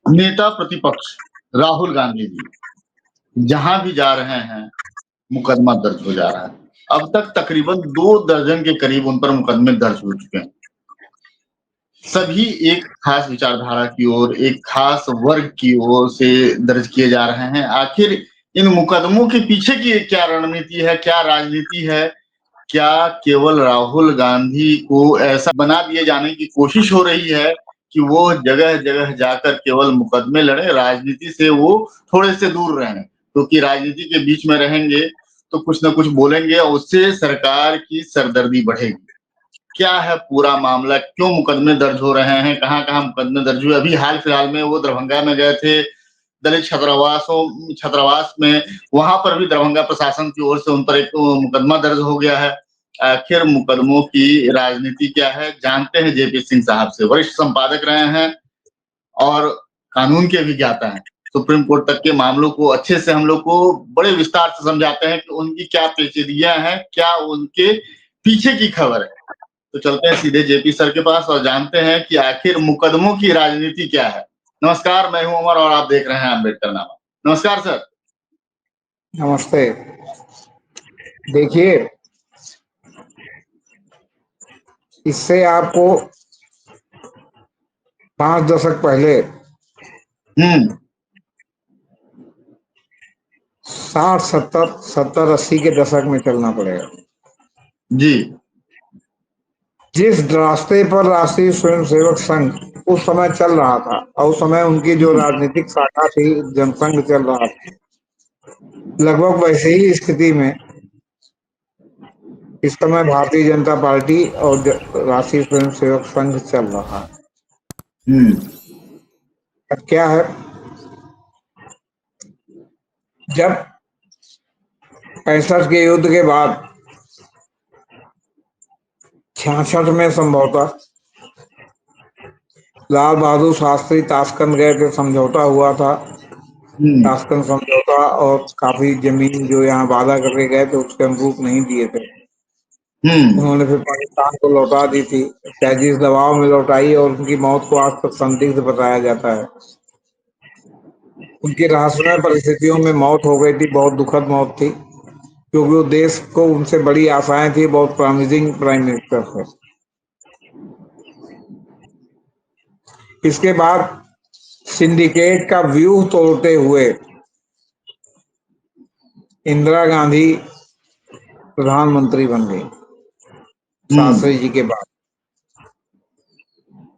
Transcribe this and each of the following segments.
नेता प्रतिपक्ष राहुल गांधी जी जहां भी जा रहे हैं मुकदमा दर्ज हो जा रहा है। अब तक तकरीबन 2 दर्जन के करीब उन पर मुकदमे दर्ज हो चुके हैं। सभी एक खास विचारधारा की ओर, एक खास वर्ग की ओर से दर्ज किए जा रहे हैं। आखिर इन मुकदमों के पीछे की क्या रणनीति है, क्या राजनीति है? क्या केवल राहुल गांधी को ऐसा बना दिए जाने की कोशिश हो रही है कि वो जगह-जगह जाकर केवल मुकदमे लड़े, राजनीति से वो थोड़े से दूर रहें? क्योंकि राजनीति के बीच में रहेंगे तो कुछ न कुछ बोलेंगे और उससे सरकार की सरदर्दी बढ़ेगी। क्या है पूरा मामला? क्यों मुकदमे दर्ज हो रहे हैं? कहाँ-कहाँ मुकदमे दर्ज हुए? अभी हाल-फिलहाल में वो दरभंगा में गए थे, दलित छात्रावास में, वहाँ पर भी दरभंगा प्रशासन की ओर से उन पर एक मुकदमा दर्ज हो गया है। आखिर मुकदमों की राजनीति क्या है? जानते हैं जेपी सिंह साहब से, वरिष्ठ संपादक रहे हैं और कानून के भी ज्ञाता हैं। सुप्रीम कोर्ट तक के मामलों को अच्छे से हम लोग को बड़े विस्तार से समझाते हैं कि उनकी क्या पेचीदगियाँ हैं, क्या उनके पीछे की खबर है। तो चलते हैं सीधे जेपी सर के पास और जानते हैं कि आखिर मुकदमों की राजनीति क्या है। नमस्कार, मैं हूं अमर और आप देख रहे हैं अम्बेडकर नामा। नमस्कार सर। नमस्ते। देखिए, इससे आपको 5 दशक पहले हम्म। 60, 70, 70, 80 के दशक में चलना पड़ेगा। जी। जिस रास्ते पर राष्ट्रीय स्वयंसेवक संघ उस समय चल रहा था और उस समय उनकी जो हम्म। राजनीतिक शाखा थी, जनसंघ चल रहा था, लगभग वैसे ही स्थिति में इस समय भारतीय जनता पार्टी और राष्ट्रीय स्वयंसेवक संघ चल रहा है। हम्म। अब क्या है, जब 65 के युद्ध के बाद 66 में संभवतः लाल बहादुर शास्त्री ताशकंद गए थे, समझौता हुआ था। हम्म। ताशकंद समझौता, और काफी जमीन जो यहाँ वादा करके गए थे उसके अनुरूप नहीं दिए थे। हम्म। उन्होंने फिर पाकिस्तान को लौटा दी थी, चाहे जिस दबाव में लौटाई, और उनकी मौत को आज तक संदिग्ध बताया जाता है। उनकी रहस्यमय परिस्थितियों में मौत हो गई थी, बहुत दुखद मौत थी, क्योंकि वो देश को उनसे बड़ी आशाएं थी, बहुत प्रॉमिसिंग प्राइम मिनिस्टर थे। इसके बाद सिंडिकेट का व्यूह तोड़ते हुए इंदिरा गांधी प्रधानमंत्री बन गई हम्म। शास्त्री जी के बाद।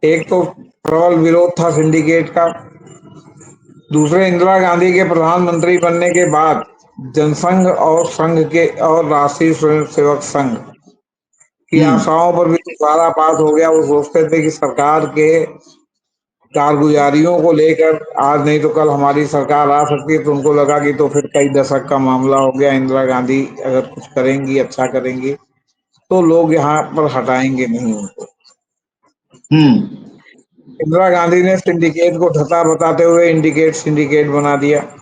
एक तो प्रबल विरोध था सिंडिकेट का, दूसरे इंदिरा गांधी के प्रधानमंत्री बनने के बाद जनसंघ और संघ के और राष्ट्रीय स्वयंसेवक संघ की हम्म। आशाओं पर भी सारा पास हो गया। वो सोचते थे कि सरकार के कारगुजारियों को लेकर आज नहीं तो कल हमारी सरकार आ सकती है, तो उनको लगा कि तो फिर कई दशक का मामला हो गया, इंदिरा गांधी अगर कुछ करेंगी, अच्छा करेंगी, तो लोग यहाँ पर हटाएंगे नहीं उनको। हम्म। इंदिरा गांधी ने सिंडिकेट को ठता बताते हुए इंडिकेट सिंडिकेट बना दिया।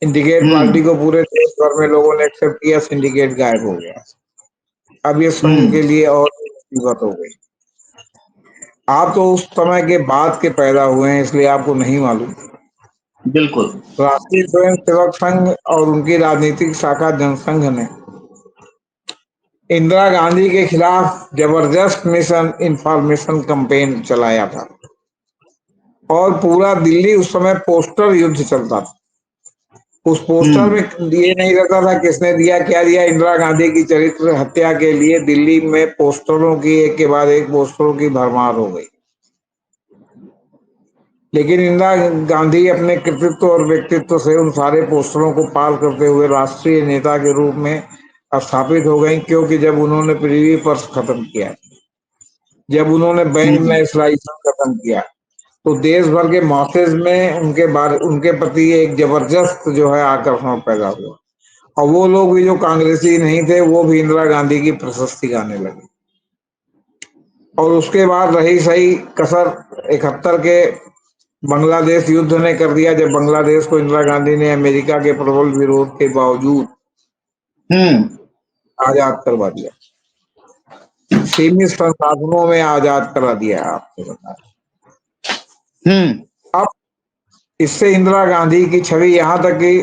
इंडिकेट पार्टी हम्म। को पूरे देश भर में लोगों ने एक्सेप्ट किया, सिंडिकेट गायब हो गया। अब ये संघ के हम्म। लिए और मुसीबत हो गई। आप तो उस समय के बाद के पैदा हुए हैं, इसलिए आपको नहीं मालूम। बिल्कुल। राष्ट्रीय स्वयंसेवक संघ और उनकी राजनीतिक शाखा जनसंघ ने इंदिरा गांधी के खिलाफ जबरदस्त मिशन इंफॉर्मेशन कैंपेन चलाया था, और पूरा दिल्ली उस समय पोस्टर युद्ध चलता था। उस पोस्टर में हम्म। ये नहीं रहता था किसने दिया क्या दिया। इंदिरा गांधी की चरित्र हत्या के लिए दिल्ली में पोस्टरों की एक के बाद एक पोस्टरों की भरमार हो गई। लेकिन इंदिरा गांधी अपने कृतित्व और व्यक्तित्व से उन सारे पोस्टरों को पार करते हुए राष्ट्रीय नेता के रूप में स्थापित हो गई, क्योंकि जब उन्होंने प्रिवी पर्स खत्म किया, जब उन्होंने बैंक हम्म। नेशनलाइजेशन खत्म किया, तो देश भर के मॉसेज में उनके प्रति एक जबरदस्त जो है आकर्षण पैदा हुआ। और वो लोग भी जो कांग्रेसी नहीं थे, वो भी इंदिरा गांधी की प्रशस्ति गाने लगे। और उसके बाद रही सही कसर 71 के बांग्लादेश युद्ध ने कर दिया, जब बांग्लादेश को इंदिरा गांधी ने अमेरिका के प्रबल विरोध के बावजूद हम्म। आजाद करवा दिया, सीमित संसाधनों में आजाद करा दिया, आपको बता। हम्म। अब इससे इंदिरा गांधी की छवि यहां तक कि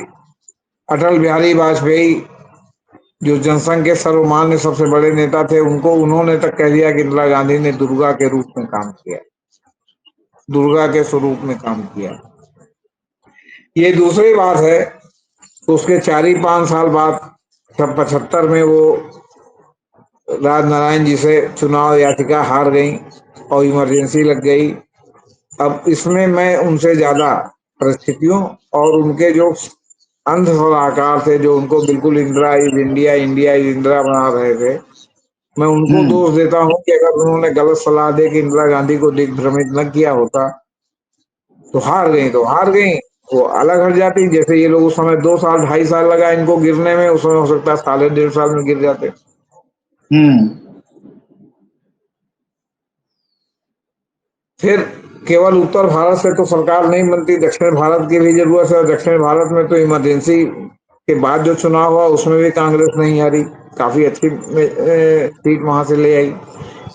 अटल बिहारी वाजपेयी जो जनसंघ के सर्वमान्य सबसे बड़े नेता थे, उनको उन्होंने तक कह दिया कि इंदिरा गांधी ने दुर्गा के रूप में काम किया, दुर्गा के स्वरूप में काम किया। ये दूसरी बात है। तो उसके 4 ही 5 साल बाद जब 75 में वो राजनारायण जी से चुनाव याचिका हार गई और इमरजेंसी लग गई। अब इसमें मैं उनसे ज्यादा परिस्थितियों और उनके जो अंध सलाहकार थे, जो उनको बिल्कुल Indira is India, India is Indira बना रहे थे, मैं उनको हम्म। दोष देता हूँ कि अगर उन्होंने गलत सलाह दे कि इंदिरा गांधी को दिग्भ्रमित न किया होता तो हार गई, तो हार गई। वो अलग हट जाती। जैसे ये लोग उस समय 2 साल 2.5 साल लगा इनको गिरने में, उस समय हो सकता है साल 1.5 साल में गिर जाते। हम्म। फिर केवल उत्तर भारत से तो सरकार नहीं बनती, दक्षिण भारत की भी जरूरत है। दक्षिण भारत में तो इमरजेंसी के बाद जो चुनाव हुआ उसमें भी कांग्रेस नहीं हारी, काफी अच्छी सीट वहां से ले आई।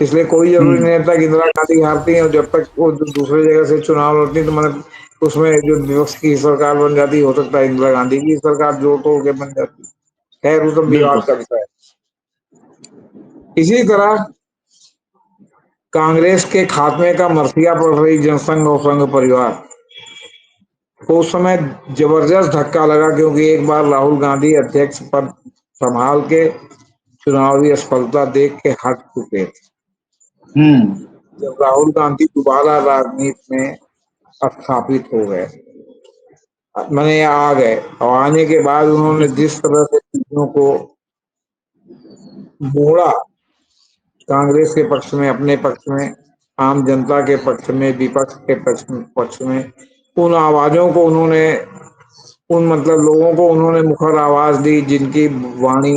इसलिए कोई जरूरी हम्म। नहीं था कि इंदिरा गांधी हारती है और जब तक वो दूसरी जगह से चुनाव लड़ती तो मैंने उसमें जो विपक्ष की सरकार बन जाती, हो सकता है इंदिरा गांधी की सरकार जोड़ तोड़ के बन जाती। खैर वो तो बिल्कुल। विवाद का विषय है। इसी तरह कांग्रेस के खात्मे का मरसिया पड़ रही जनसंघ और संघ परिवार को उस समय जबरदस्त धक्का लगा, क्योंकि एक बार राहुल गांधी अध्यक्ष पद संभाल के चुनावी असफलता देख के हट चुके थे। हम्म। जब राहुल गांधी दोबारा राजनीति में स्थापित हो गए, मैंने आ गए, और आने के बाद उन्होंने बिल्कुल। जिस तरह से चीजों को मोड़ा, कांग्रेस के पक्ष में, अपने पक्ष में, आम जनता के पक्ष में, विपक्ष के पक्ष में, उन आवाजों को उन्होंने, उन मतलब लोगों को उन्होंने मुखर आवाज दी जिनकी वाणी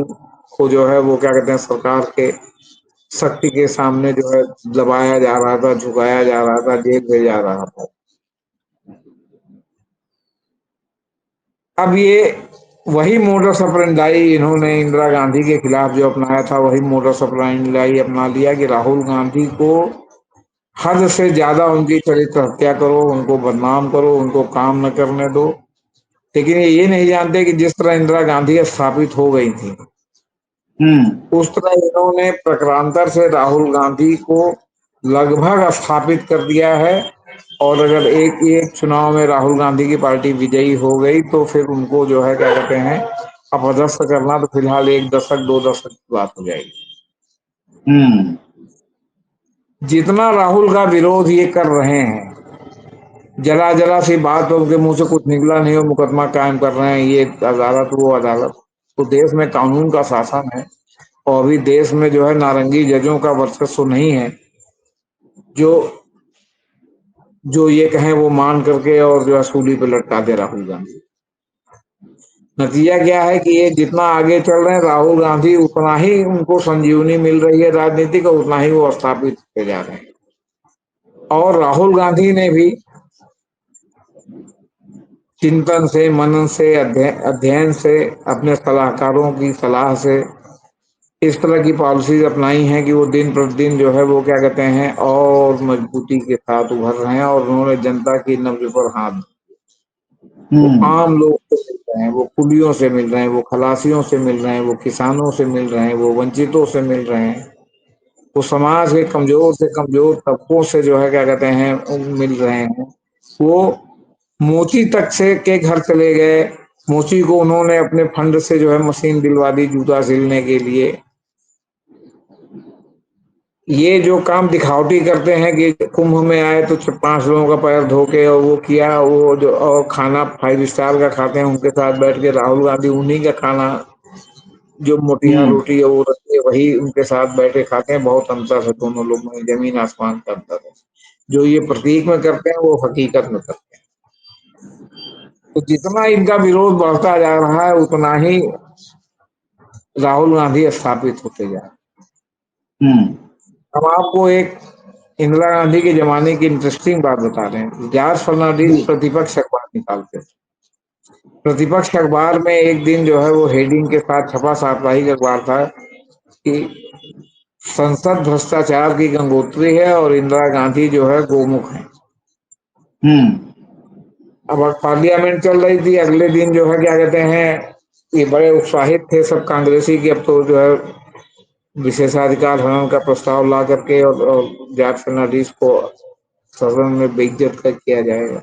को जो है वो क्या कहते हैं, सरकार के शक्ति के सामने जो है दबाया जा रहा था, झुकाया जा रहा था, जेल भेजा जा रहा था। अब ये वही मोडस ऑपरेंडाई इन्होंने इंदिरा गांधी के खिलाफ जो अपनाया था, वही मोडस ऑपरेंडाई अपना लिया कि राहुल गांधी को हद से ज्यादा उनकी चरित्र हत्या करो, उनको बदनाम करो, उनको काम न करने दो। लेकिन ये नहीं जानते कि जिस तरह इंदिरा गांधी स्थापित हो गई थी, हम्म। उस तरह इन्होंने प्रकारांतर से राहुल गांधी को लगभग स्थापित कर दिया है। और अगर एक एक चुनाव में राहुल गांधी की पार्टी विजयी हो गई तो फिर उनको जो है क्या कहते हैं, अपदस्थ करना तो फिलहाल 1 दशक 2 दशक की बात हो जाएगी। हम्म। जितना राहुल का विरोध ये कर रहे हैं, जरा जरा सी बात तो उनके मुंह से कुछ निकला नहीं हो मुकदमा कायम कर रहे हैं, ये अदालत वो अदालत। तो देश में कानून का शासन है, और अभी देश में जो है नारंगी जजों का वर्चस्व नहीं है, जो जो ये कहें वो मान करके और जो है सूली पे लटका दे राहुल गांधी। नतीजा क्या है कि ये जितना आगे चल रहे हैं राहुल गांधी, उतना ही उनको संजीवनी मिल रही है राजनीति का, उतना ही वो स्थापित होते जा रहे हैं। और राहुल गांधी ने भी चिंतन से, मनन से, अध्ययन से, अपने सलाहकारों की सलाह से इस तरह की पॉलिसीज अपनाई हैं कि वो दिन प्रतिदिन जो है वो क्या कहते हैं और मजबूती के साथ उभर रहे हैं, और उन्होंने जनता की नब्ज पर हाथ। वो हम्म। आम लोग से मिल रहे हैं, वो कुलियों से मिल रहे हैं, वो खलासियों से मिल रहे हैं, वो किसानों से मिल रहे हैं, वो वंचितों से मिल रहे हैं, वो समाज के कमजोर से कमजोर तबकों से जो है क्या कहते हैं मिल रहे हैं। वो मोची तक से के घर चले गए। मोची को उन्होंने अपने फंड से जो है मशीन दिलवा दी जूता सिलने के लिए। ये जो काम दिखावटी करते हैं कि कुंभ में आए तो 5 लोगों का पैर धो के और वो किया, वो जो और खाना 5 स्टार का खाते हैं, उनके साथ बैठ के राहुल गांधी उन्हीं का खाना, जो मोटियां हम्म। रोटी है वो रखते हैं, वही उनके साथ बैठे खाते हैं। बहुत अंतर है दोनों लोग में, जमीन आसमान का अंतर है। जो ये प्रतीक में करते हैं वो हकीकत में करते हैं। तो जितना इनका विरोध बढ़ता जा रहा है उतना ही राहुल गांधी स्थापित होते जा रहे हैं। हम्म। अब आपको एक इंदिरा गांधी के जमाने की इंटरेस्टिंग बात बता रहे हैं। जॉर्ज फर्नांडिस बिल्कुल। प्रतिपक्ष अखबार निकालते थे। प्रतिपक्ष अखबार में एक दिन जो है वो हेडिंग के साथ छपा, साप्ताहिक अखबार था, कि संसद भ्रष्टाचार की गंगोत्री है और इंदिरा गांधी जो है गोमुख है। हम्म। अब पार्लियामेंट चल रही थी, अगले दिन जो है क्या कहते हैं, ये बड़े उत्साहित थे सब कांग्रेसी कि अब तो जो है विशेषाधिकार हनन का प्रस्ताव ला करके और जॉर्ज फर्नांडिस को सदन में बेइज्जत कर किया जाएगा।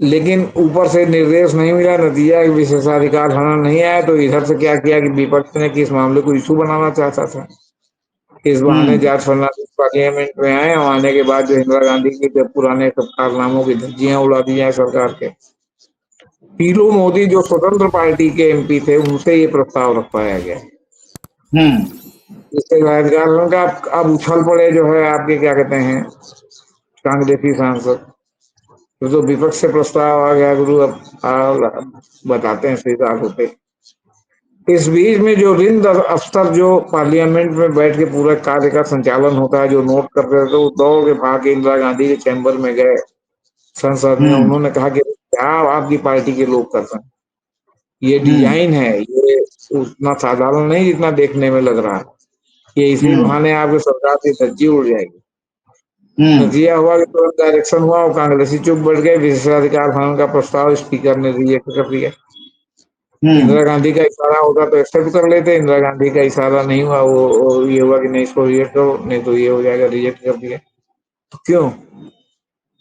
लेकिन ऊपर से निर्देश नहीं मिला, नतीजा विशेषाधिकार हनन नहीं आया, तो इधर से क्या किया कि विपक्ष ने कि इस मामले को इशू बनाना चाहता था। इस बहाने हम्म। जॉर्ज फर्नांडिस पार्लियामेंट में आए और आने के बाद जो इंदिरा गांधी के जब पुराने सब कारनामों की धज्जियां उड़ा दी जाए सरकार के, पीलू मोदी जो स्वतंत्र पार्टी के एमपी थे उनसे ये प्रस्ताव रखवाया गया, हम्म। जिससे राजकारण का अब उछल पड़े जो है आपके क्या कहते हैं कांग्रेसी सांसद। तो विपक्ष से प्रस्ताव आ गया गुरु, अब बताते हैं सीधा होते। इस बीच में जो रिंद अफसर जो पार्लियामेंट में बैठ के पूरे कार्य का संचालन होता है, जो नोट करते थे, तो वो दौड़ के भाग के इंदिरा गांधी के चैम्बर में गए संसद में। हम्म। उन्होंने कहा कि क्या आपकी पार्टी के लोग कर रहे हैं, ये हम्म। डिजाइन है, ये उतना साधारण नहीं जितना देखने में लग रहा है, ये इसी हम्म। बहाने आपकी सरकार की धज्जी उड़ जाएगी। हम्म। नतीजा हुआ कि तुरंत डायरेक्शन हुआ और कांग्रेसी चुप बैठ गए, विशेषाधिकार हनन का प्रस्ताव स्पीकर ने रिजेक्ट कर दिया। हम्म। इंदिरा गांधी का इशारा होता तो एक्सेप्ट कर लेते, इंदिरा गांधी का इशारा नहीं हुआ, वो ये हुआ कि नहीं इसको रिजेक्ट करो, नहीं तो ये हो जाएगा, रिजेक्ट कर दिया। तो क्यों?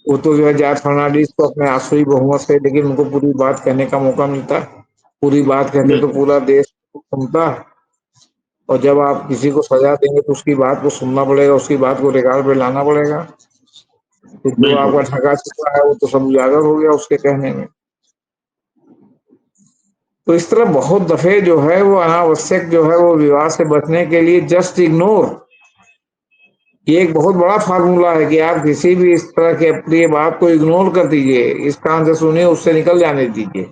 वो तो जो है जॉर्ज फर्नांडिस को अपने आसुरी बहुमत से, लेकिन उनको पूरी बात कहने का मौका मिलता, पूरी बात कहते तो बिल्कुल। पूरा देश सुनता। और जब आप किसी को सजा देंगे तो उसकी बात को सुनना पड़ेगा, उसकी बात को रिकॉर्ड पे लाना पड़ेगा। तो जो बिल्कुल। आपका ठगा चुका है वो तो सब उजागर हो गया उसके कहने में। तो इस तरह बहुत दफे जो है वो अनावश्यक जो है वो विवाद से बचने के लिए जस्ट इग्नोर, ये एक बहुत बड़ा फार्मूला है कि आप किसी भी इस तरह की अप्रिय बात को इग्नोर कर दीजिए, इस कान से सुनिए उससे निकल जाने दीजिए।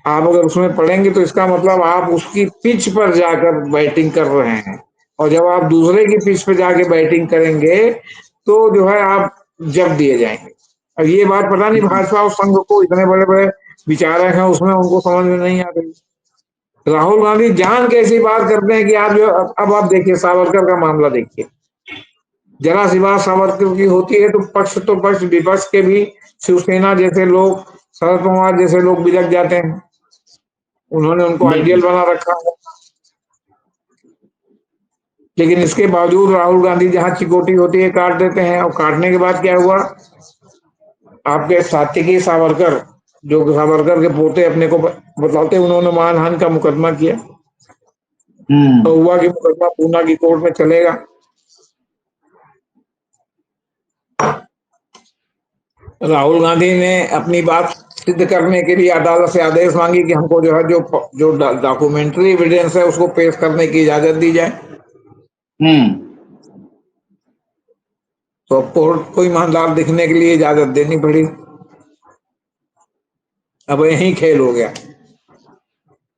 आप अगर उसमें पढ़ेंगे तो इसका मतलब आप उसकी पिच पर जाकर बैटिंग कर रहे हैं, और जब आप दूसरे की पिच पर जाके बैटिंग करेंगे तो जो है आप जब दिए जाएंगे। अब ये बात पता नहीं हम्म। भाजपा और संघ को, इतने बड़े बड़े विचारक हैं उसमें, उनको समझ में नहीं आ रही। राहुल गांधी जान के ऐसी बात करते हैं कि आप जो अब आप देखिए सावरकर का मामला देखिए, जरा सी बात सावरकर की होती है तो पक्ष विपक्ष के भी शिवसेना जैसे लोग, शरद पवार जैसे लोग बिलक जाते हैं, उन्होंने उनको आइडियल बिल्कुल। बना रखा है। लेकिन इसके बावजूद राहुल गांधी जहां चिकोटी होती है काट देते हैं, और काटने के बाद क्या हुआ, आपके सात्विकी सावरकर, जो सावरकर के पोते अपने को बताते, उन्होंने मानहानि का मुकदमा किया, हम्म। तो हुआ कि मुकदमा पूना की कोर्ट में चलेगा। राहुल गांधी ने अपनी बात सिद्ध करने के लिए अदालत से आदेश मांगी कि हमको जो है जो जो डॉक्यूमेंट्री एविडेंस है उसको पेश करने की इजाजत दी जाए। हम्म। तो कोर्ट को ईमानदार दिखने के लिए इजाजत देनी पड़ी। अब यही खेल हो गया।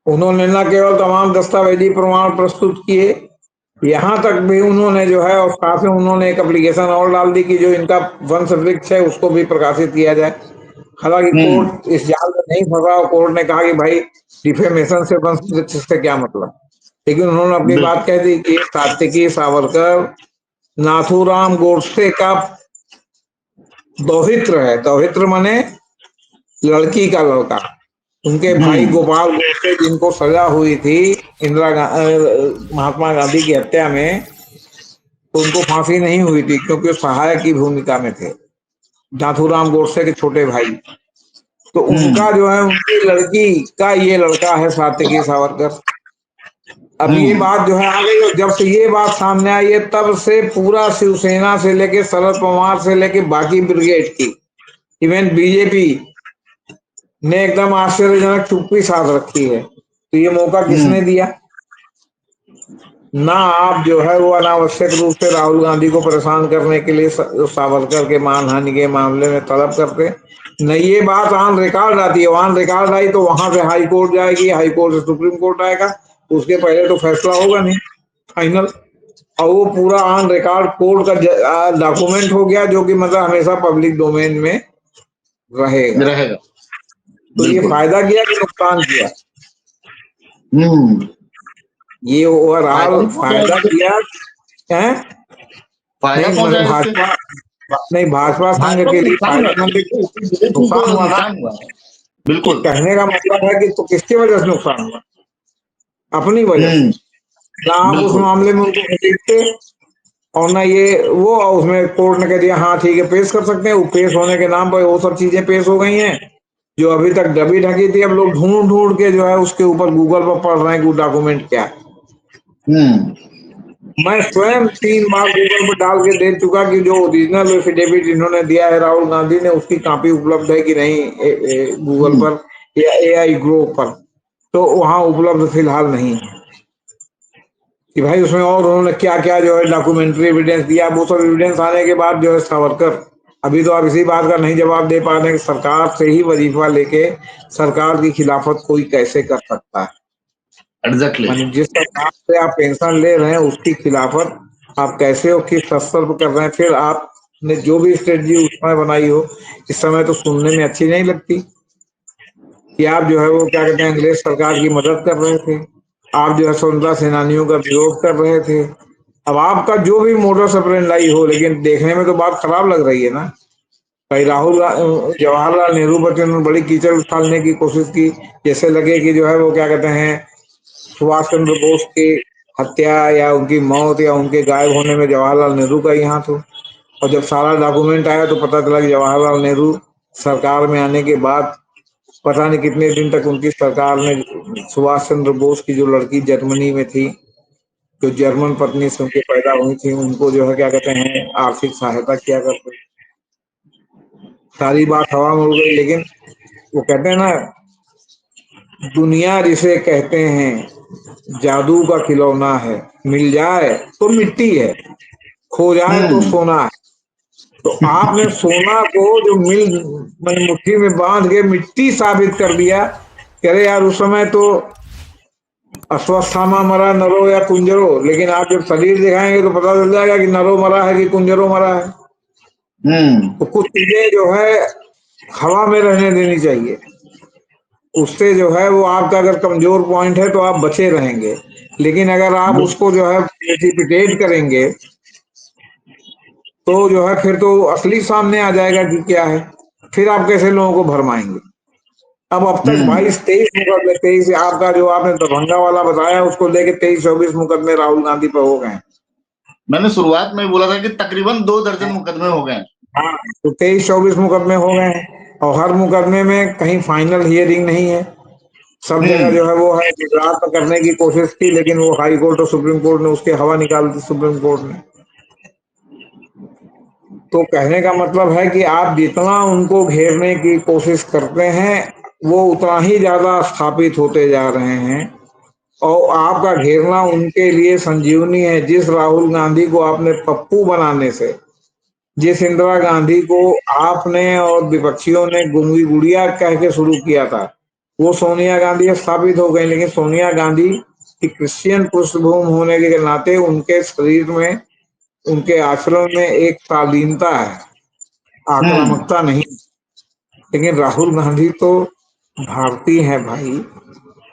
उन्होंने न केवल तमाम दस्तावेजी प्रमाण प्रस्तुत किए, यहाँ तक भी उन्होंने जो है और साथ में उन्होंने एक एप्लीकेशन और डाल दी कि जो इनका वंश वृक्ष है उसको भी प्रकाशित किया जाए। हालांकि हम्म। कोर्ट इस जाल में नहीं फंसा और कोर्ट ने कहा कि भाई डिफेमेशन से वंश वृक्ष से क्या मतलब, लेकिन उन्होंने अपनी बात बिल्कुल। कह दी कि कार्तिकी सावरकर नाथूराम गोडसे का दौहित्र है, दौहित्र माने लड़की का लड़का। उनके भाई हम्म। गोपाल गोडसे जिनको सजा हुई थी महात्मा गांधी की हत्या में, तो उनको फांसी नहीं हुई थी क्योंकि वो सहायक की भूमिका में थे, नाथूराम गोडसे के छोटे भाई। तो हम्म। उनका जो है उनकी लड़की का ये लड़का है सात्विकी सावरकर। अब ये हम्म। बात जो है आ गई, और जब से ये बात सामने आई है तब से पूरा शिवसेना से लेके शरद पवार से लेके बाकी ब्रिगेड की, इवन बीजेपी ने एकदम आश्चर्यजनक चुप्पी साध रखी है। तो ये मौका किसने हम्म। दिया? ना आप जो है वो अनावश्यक रूप से राहुल गांधी को परेशान करने के लिए सावरकर के मानहानि के मामले में तलब करते, न ये बात ऑन रिकॉर्ड आती है। ऑन रिकॉर्ड आई तो वहां से हाई कोर्ट जाएगी, हाई कोर्ट से सुप्रीम कोर्ट आएगा, उसके पहले तो फैसला होगा नहीं फाइनल। और वो पूरा ऑन रिकॉर्ड कोर्ट का डॉक्यूमेंट हो गया, जो कि मतलब हमेशा पब्लिक डोमेन में रहेगा। रहेगा। तो ये बिल्कुल। फायदा किया कि नुकसान किया? हम्म। ये फायदा ओवरऑल ही पहुंचा है फायदा इससे। किया है। फायदा नहीं पहुंचा मतलब है इससे। भाजपा, नहीं, भाजपा संघ भाजपा के को लिए नुकसान हुआ, फायदेमंद, बीजेपी को नुकसान हुआ ना। नुकसान हुआ है। तो बिल्कुल। कहने का मतलब है कि तो किसकी वजह से नुकसान हुआ? अपनी वजह से। हम्म। ना आप उस बिल्कुल। मामले में उनको खरीदते, और ना ये वो, और उसमें कोर्ट ने कह दिया हाँ ठीक है पेश कर सकते हैं, वो पेश होने के नाम पर वो सब चीजें पेश हो गई हैं जो अभी तक दबी ढकी थी। अब लोग ढूंढ ढूंढ के जो है उसके ऊपर गूगल पर पढ़ रहे हैं कि वो डॉक्यूमेंट क्या है। हम्म। मैं स्वयं 3 बार गूगल पर डाल के देख चुका कि जो ओरिजिनल एफिडेविट इन्होंने दिया है राहुल गांधी ने, उसकी कॉपी उपलब्ध है कि नहीं गूगल हम्म। पर या एआई ग्रो पर। तो वहां उपलब्ध फिलहाल नहीं है कि भाई उसमें और उन्होंने क्या क्या जो है डॉक्यूमेंट्री एविडेंस दिया। वो सब एविडेंस आने के बाद जो है सावरकर, अभी तो आप इसी बात का नहीं जवाब दे पा रहे हैं कि सरकार से ही वजीफा लेके सरकार की खिलाफत कोई कैसे कर सकता है। एग्जैक्टली। माने जिस सरकार से आप पेंशन ले रहे हैं उसकी खिलाफत आप कैसे हो, किस स्तर पर कर रहे हैं। फिर आपने जो भी स्ट्रेटजी उस समय बनाई हो, इस समय तो सुनने में अच्छी नहीं लगती कि आप जो है वो क्या कहते हैं अंग्रेज सरकार की मदद कर रहे थे, आप जो है स्वतंत्रता सेनानियों का विरोध कर रहे थे। अब आपका जो भी मोटो ऑपरेंडी हो, लेकिन देखने में तो बात खराब लग रही है ना। भाई जवाहरलाल नेहरू पर तो उन्होंने बड़ी कीचड़ उछालने की कोशिश की, जैसे लगे कि जो है वो क्या कहते हैं सुभाष चंद्र बोस की हत्या या उनकी मौत या उनके गायब होने में जवाहरलाल नेहरू का ही हाथ हो। और जब सारा डॉक्यूमेंट आया तो पता चला कि जवाहरलाल नेहरू सरकार में आने के बाद पता नहीं कितने दिन तक उनकी सरकार ने सुभाष चंद्र बोस की जो लड़की जर्मनी में थी, जो जर्मन पत्नी से उनके पैदा हुई थी, उनको जो है क्या कहते हैं आर्थिक सहायता किया करते। सारी बात हवा में उड़ गई। लेकिन वो कहते हैं ना, दुनिया जिसे कहते हैं जादू का खिलौना है, मिल जाए तो मिट्टी है, खो जाए तो हम्म। सोना है। तो आपने सोना को जो मुट्ठी में बांध के मिट्टी साबित कर दिया कि अरे यार उस समय तो अश्वत्थामा मरा नरो या कुंजरो, लेकिन आप जब शरीर दिखाएंगे तो पता चल जाएगा कि नरो मरा है कि कुंजरो मरा है। हम्म। तो कुछ चीजें जो है हवा में रहने देनी चाहिए, उससे जो है वो आपका अगर कमजोर पॉइंट है तो आप बचे रहेंगे। लेकिन अगर आप उसको जो है प्रेसिपिटेट करेंगे तो जो है फिर तो असली सामने आ जाएगा कि क्या है। फिर आप कैसे लोगों को भरमाएंगे। अब तक हम्म। 22-23 मुकदमे, 23 आपका जो आपने दरभंगा वाला बताया उसको लेके 23-24 मुकदमे राहुल गांधी पर हो गए। मैंने शुरुआत में बोला था कि तकरीबन 2 दर्जन मुकदमे हो गए। हाँ, तो 23-24 मुकदमे हो गए हैं और हर मुकदमे में कहीं फाइनल हियरिंग नहीं है। सब जगह हम्म। जो है वो है गुजरात में करने की कोशिश की, लेकिन वो हाई कोर्ट और सुप्रीम कोर्ट ने उसके हवा निकाल दी, सुप्रीम कोर्ट ने। तो कहने का मतलब है कि आप जितना उनको घेरने की कोशिश करते हैं वो उतना ही ज्यादा स्थापित होते जा रहे हैं। और आपका घेरना उनके लिए संजीवनी है। जिस राहुल गांधी को आपने पप्पू बनाने से, जिस इंदिरा गांधी को आपने और विपक्षियों ने गुंगी गुड़िया कह के शुरू किया था, वो सोनिया गांधी स्थापित हो गई। लेकिन सोनिया गांधी की क्रिश्चियन पृष्ठभूमि होने के नाते उनके शरीर में, उनके आचरण में एक शालीनता है, हम्म। आक्रामकता नहीं। लेकिन राहुल गांधी तो भारतीय है भाई,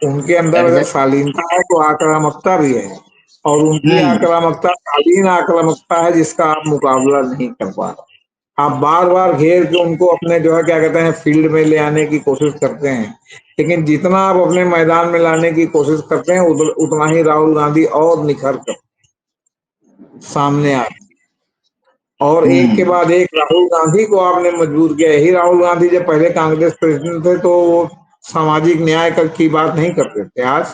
उनके अंदर अगर एग्जैक्टली। शालीनता है तो आक्रामकता भी है। और उनकी हम्म। आक्रामकता शालीन आक्रामकता है जिसका आप मुकाबला नहीं कर पा रहे। आप बार बार घेर के उनको अपने जो है क्या कहते हैं फील्ड में ले आने की कोशिश करते हैं, लेकिन जितना आप अपने मैदान में लाने की कोशिश करते हैं उतना ही राहुल गांधी और निखर कर सामने आ। और एक के हम्म। बाद एक राहुल गांधी को आपने मजबूर किया। यही राहुल गांधी जब पहले कांग्रेस प्रेसिडेंट थे तो वो सामाजिक न्याय की बात नहीं करते थे। आज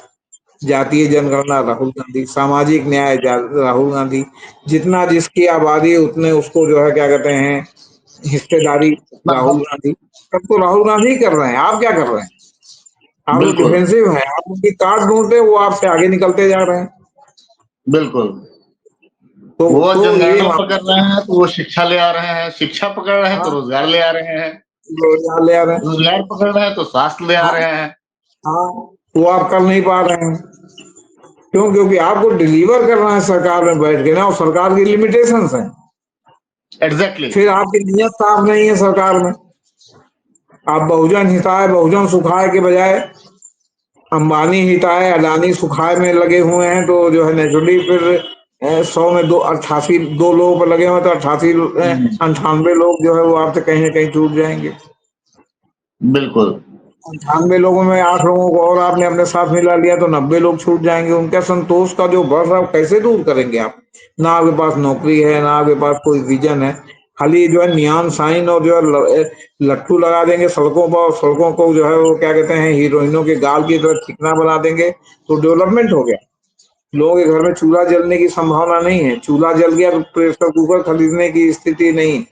जातीय जनगणना राहुल गांधी, सामाजिक न्याय राहुल गांधी, जितना जिसकी आबादी उतने उसको जो है क्या कहते हैं हिस्सेदारी इतना राहुल गांधी। सब तो राहुल गांधी ही कर रहे हैं, आप क्या कर रहे हैं? आप तो बिल्कुल। डिफेंसिव हैं, आप उनकी कार्ड ढूंढते हैं, वो आपसे आगे निकलते जा रहे हैं। बिल्कुल। तो वो ये जनगणना मामला। पकड़ रहे हैं तो वो शिक्षा ले आ रहे हैं, शिक्षा पकड़ रहे हैं तो हाँ, रोजगार ले आ रहे हैं, रोजगार ले आ रहे हैं। रोजगार पकड़ रहे हैं तो स्वास्थ्य ले आ हाँ, रहे हैं। हाँ, वो आप कर नहीं पा रहे हैं। क्यों? क्योंकि आपको डिलीवर करना है सरकार में बैठ के ना, और सरकार की लिमिटेशंस हैं। एग्जैक्टली। फिर आपकी नीयत साफ नहीं है सरकार में। आप बहुजन हिताय बहुजन सुखाय के बजाय अंबानी हिताय अडानी सुखाय में लगे हुए हैं, तो जो है नेचुरली फिर 100 में 2 लोगों पर लगे हुए तो 98 लोग जो है वो आपसे कहीं ना कहीं छूट जाएंगे। बिल्कुल। 98 लोगों में 8 लोगों को और आपने अपने साथ मिला लिया तो 90 लोग छूट जाएंगे। उनका संतोष का जो बढ़ रहा है कैसे दूर करेंगे आप? ना आपके पास नौकरी है, ना आपके पास कोई विजन है, खाली जो है नियॉन साइन और जो है लट्टू लगा देंगे सड़कों पर, और सड़कों को जो है वो क्या कहते हैं हीरोइनों के गाल की तरह चिकना बना देंगे तो डेवलपमेंट हो गया। लोगों के घर में चूल्हा जलने की संभावना नहीं है, चूल्हा जल गया तो प्रेशर कुकर खरीदने की स्थिति नहीं।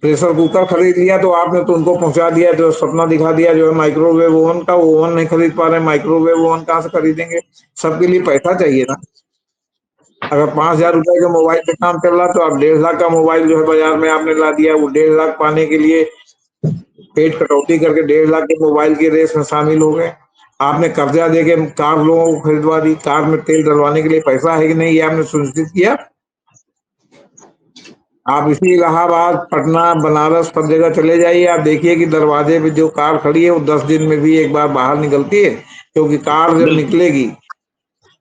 प्रेशर कुकर खरीद लिया तो आपने तो उनको पहुंचा दिया, जो सपना दिखा दिया जो है माइक्रोवेव ओवन का, वो ओवन नहीं खरीद पा रहे, माइक्रोवेव ओवन कहाँ से खरीदेंगे? सबके लिए पैसा चाहिए ना। अगर 5,000 रुपए के मोबाइल पे काम चल रहा तो आप 1.5 लाख का मोबाइल जो है बाजार में आपने ला दिया, वो 1.5 लाख पाने के लिए पेट कटौती करके 1.5 लाख के मोबाइल की रेस में शामिल हो गए। आपने कर्जा दे के कार लोगों को खरीदवा दी, कार में तेल डलवाने के लिए पैसा है कि नहीं ये आपने सुनिश्चित किया? आप इसी इलाहाबाद, पटना, बनारस सब जगह चले जाइए, आप देखिए कि दरवाजे पे जो कार खड़ी है वो 10 दिन में भी एक बार बाहर निकलती है, क्योंकि कार जब बिल्कुल। निकलेगी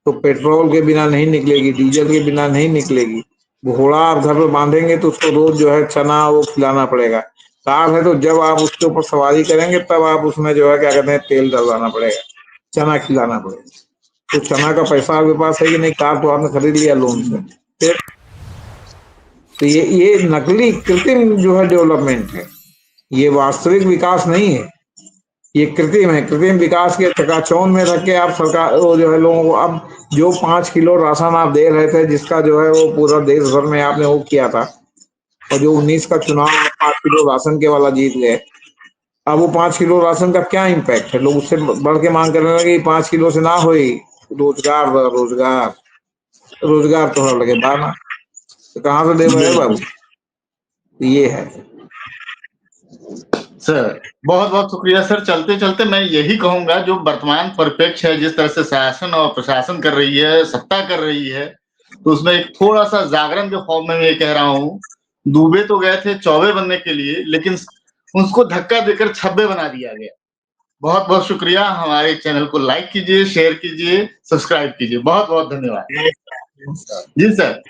तो पेट्रोल के बिना नहीं निकलेगी, डीजल के बिना नहीं निकलेगी। घोड़ा आप घर पे बांधेंगे तो उसको रोज जो है चना वो खिलाना पड़ेगा। कार है तो जब आप उसके ऊपर सवारी करेंगे तब आप उसमें जो है क्या कहते हैं तेल डलवाना पड़ेगा, चना खिलाना पड़ेगा। तो चना का पैसा आपके पास है कि नहीं? कार तो आपने खरीद लिया लोन से। फिर तो ये नकली कृत्रिम जो है डेवलपमेंट है, ये वास्तविक विकास नहीं है, ये कृत्रिम है। कृत्रिम विकास के चकाचौंध में रख के आप सरकार वो जो है लोगों को अब जो 5 किलो राशन आप दे रहे थे, जिसका जो है वो पूरा देश भर में आपने वो किया था, और जो 19 का चुनाव 5 किलो राशन के वाला जीत गए, अब वो 5 किलो राशन का क्या इम्पैक्ट है? लोग उससे बढ़ के मांग करने लगे 5 किलो से ना हो, रोजगार रोजगार रोजगार तो लगे बाना, तो कहाँ से दे रहे बाबू? बिल्कुल ये है। सर, बहुत बहुत शुक्रिया सर। चलते चलते मैं यही कहूंगा, जो वर्तमान परिप्रेक्ष्य है, जिस तरह से शासन और प्रशासन कर रही है, सत्ता कर रही है, तो उसमें एक थोड़ा सा जागरण के फॉर्म में मैं ये कह रहा हूँ, दूबे तो गए थे चौबे बनने के लिए, लेकिन उसको धक्का देकर छब्बे बना दिया गया। बहुत बहुत शुक्रिया। हमारे चैनल को लाइक कीजिए, शेयर कीजिए, सब्सक्राइब कीजिए। बहुत बहुत धन्यवाद। जी सर।